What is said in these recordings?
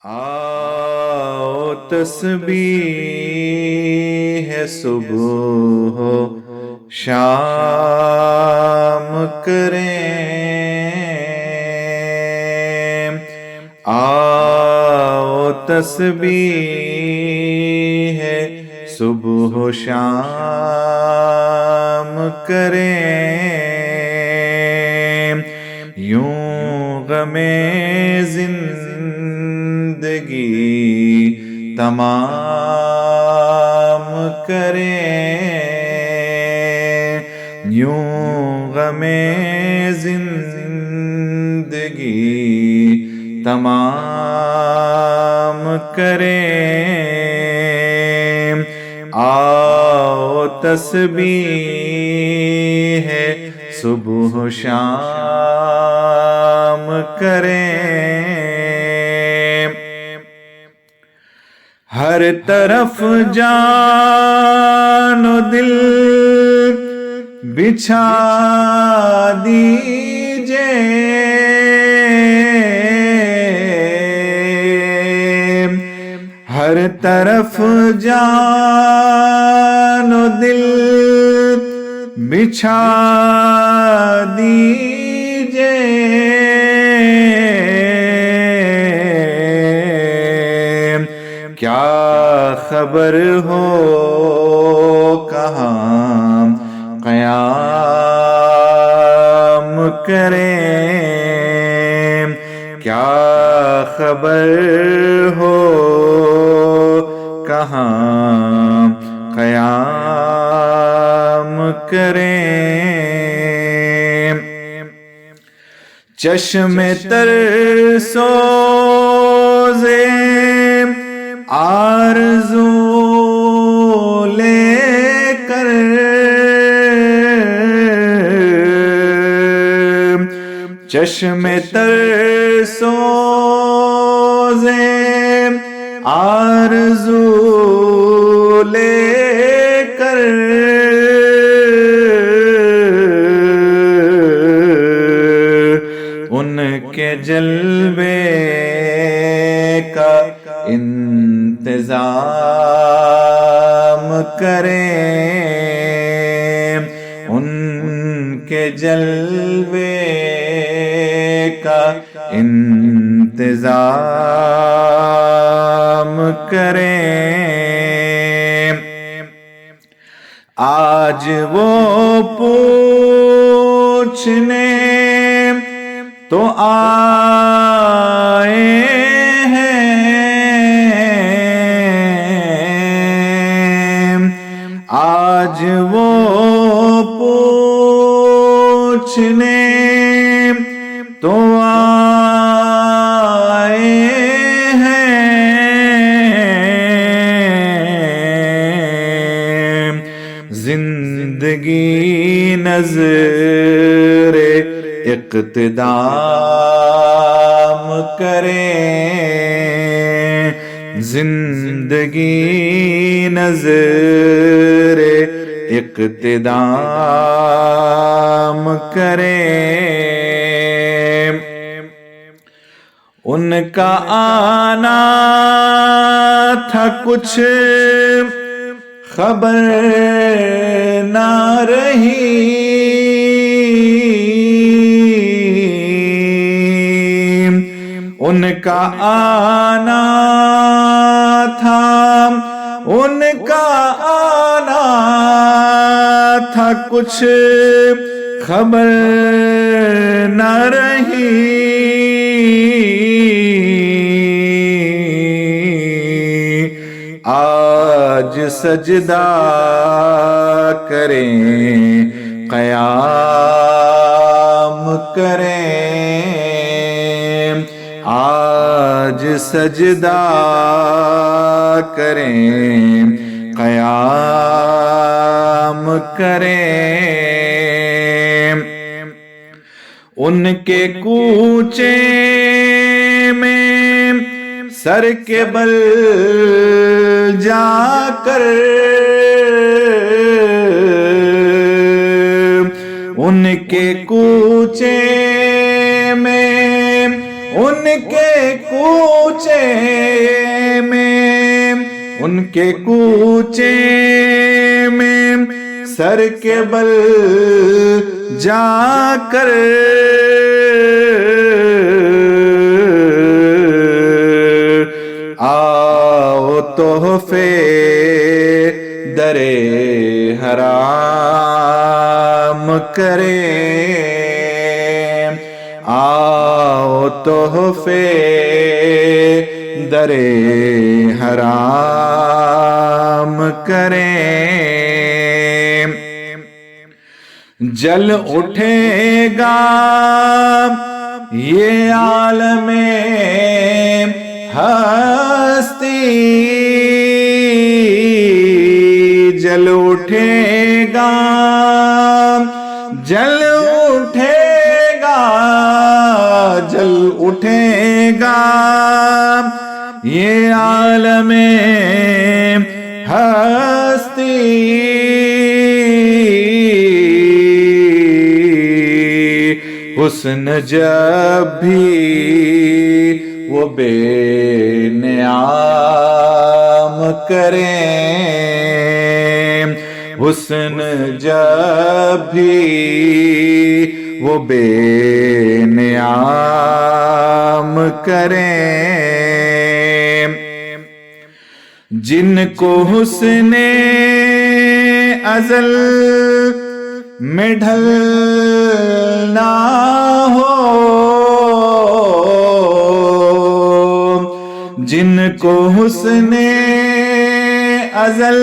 آؤ تسبیح صبح و شام کریں، آؤ تسبیح صبح و شام کریں، یوں غم زندگی تمام کریں، یوں غم زندگی تمام کریں، آؤ تسبیح صبح و شام کریں۔ ہر طرف جان و دل بچھا دیجئے، ہر طرف جان و دل بچھا دیجئے، کیا خبر ہو کہاں قیام کریں، کیا خبر ہو کہاں قیام کریں، چشم تر سوزے آرزو لے کر، چشم تر سوزے آرزو لے کر، ان کے جلوے کا انتظام کریں، ان کے جلوے کا انتظام کریں، آج وہ پوچھنے تو آئے ہیں، آج وہ پوچھنے تو آئے ہیں، زندگی نظر اقتدام کریں، زندگی نظر اقتدام کریں، ان کا آنا تھا کچھ خبر نہ رہی، ان کا آنا تھا، ان کا آنا تھا کچھ خبر نہ رہی، آج سجدہ کریں قیام کریں، آج سجدہ کریں قیام کریں، ان کے کوچے میں سر کے بل جا کر، ان کے کوچے میں ان کے کوچے میں، ان کے کوچے میں سر کے بل جا کر آؤ تحفے در حرام کریں، آؤ تحفے در حرام کریں۔ جل اٹھے گا یہ عالم ہستی، جل اٹھے گا، جل اٹھے گا، جل اٹھے گا یہ عالم ہستی، حسن جب بھی وہ بے نیام کریں، حسن جب بھی وہ بے نیام کریں، جن کو حسن ازل میں ڈھلنا ہو، جن کو حسن ازل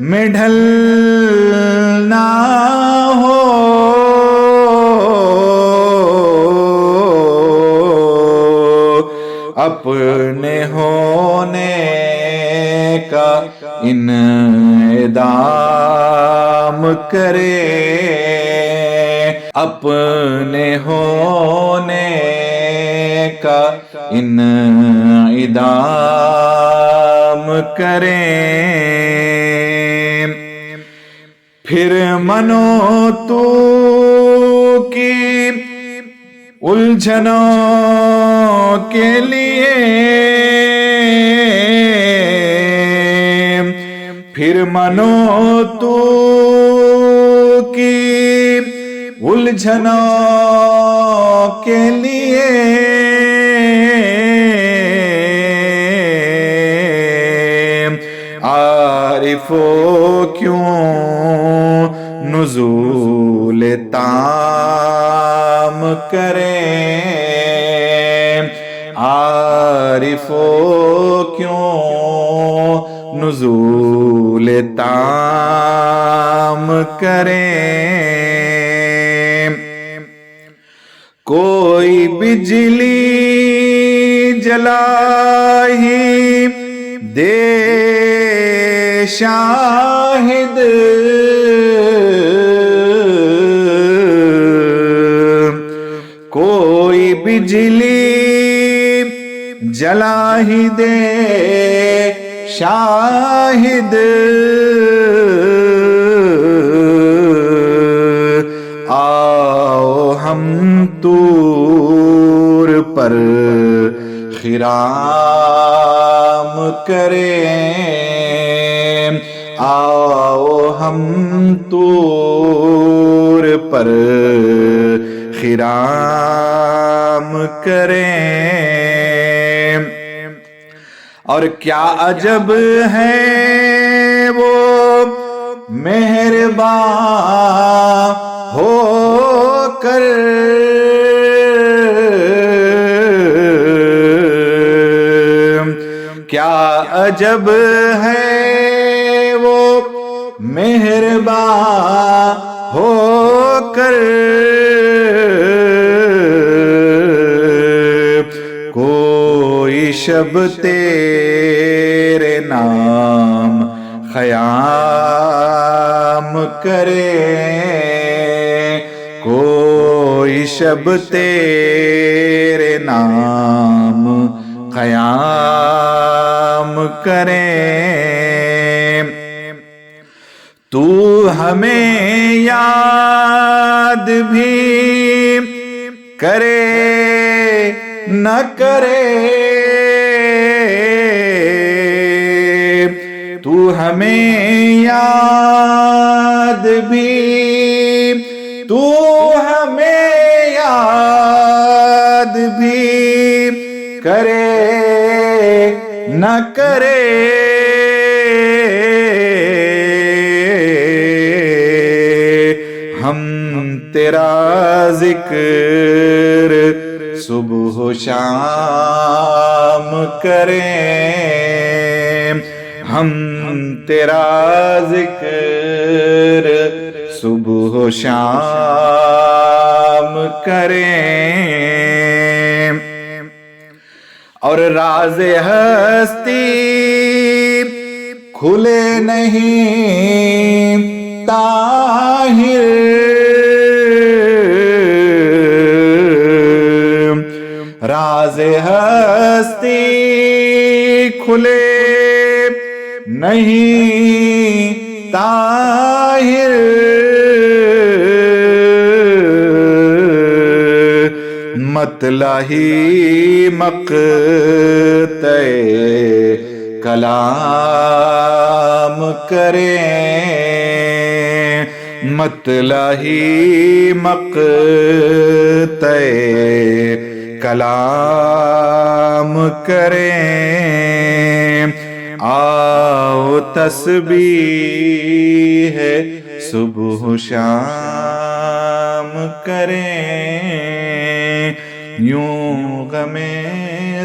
میں ڈھلنا ہو، اپنے ہونے کا انعدام کرے، اپنے ہونے کا انعدام کریں، پھر منو تو کی الجھنوں کے لیے، پھر منو تو کی الجھنوں کے لیے، عارفو کیوں نزول تام کریں، عارفو کیوں نزول تام کریں، کوئی بجلی جلا ہی دے شاہد، کوئی بجلی جلا ہی دے شاہد، آؤ ہم طور پر خرام کریں، آؤ ہم طور پر خرام کریں، اور کیا عجب ہے وہ مہرباں ہو کر، کیا عجب ہے وہ مہرباں ہو کر، کوئی شب تیرے نام خیام کرے، کوئی شب تیرے نام قیام کریں، تو ہمیں یاد بھی کرے نہ کرے تو ہمیں یاد بھی تو ہمیں یاد بھی کرے نہ کرے ہم تیرا ذکر صبح و شام کریں ہم تیرا ذکر صبح و شام کریں اور راز ہستی کھلے نہیں طاہر راز ہستی کھلے نہیں طاہر مطلعی مقطع کلام کریں مطلعی مقطع کلام کریں آؤ تسبیح صبح و شام کریں یوں غم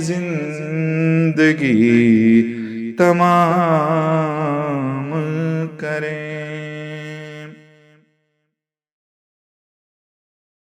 زندگی تمام کریں